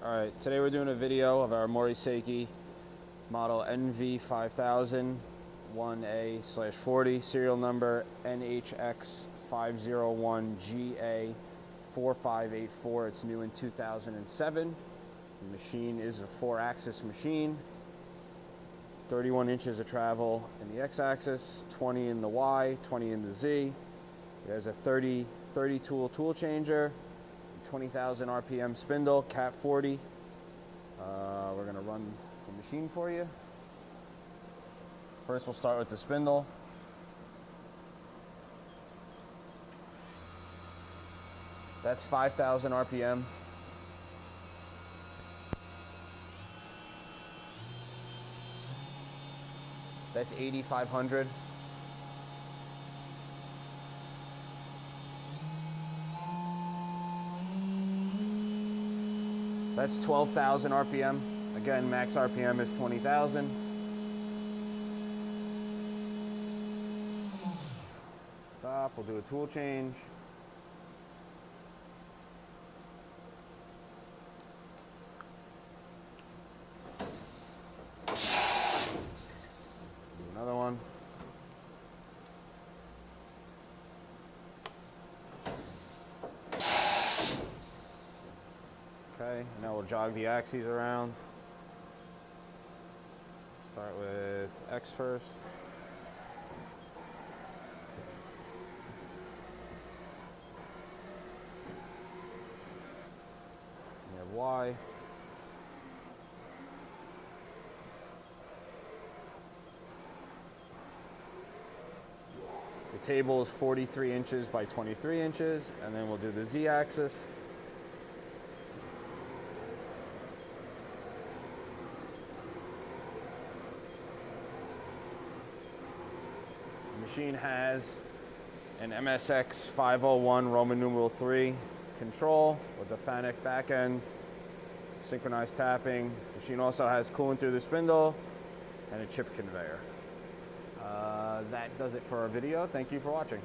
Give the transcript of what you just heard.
Alright, today we're doing a video of our Mori Seiki model NV50001a40, serial number NHX501GA4584. It's new in 2007. The machine is a 4-axis machine, 31 inches of travel in the x-axis, 20 in the y, 20 in the z. It has a 30 tool changer, 20,000 RPM spindle, cat 40. We're going to run the machine for you. First we'll start with the spindle. That's 5,000 RPM. That's 8,500. That's 12,000 RPM. Again, max RPM is 20,000. Stop, we'll do a tool change. Do another one. Okay, now we'll jog the axes around. Start with X first. You have Y. The table is 43 inches by 23 inches, and then we'll do the Z axis. The machine has an MSX 501 Roman numeral 3 control with a FANUC back end, synchronized tapping. The machine also has coolant through the spindle and a chip conveyor. That does it for our video. Thank you for watching.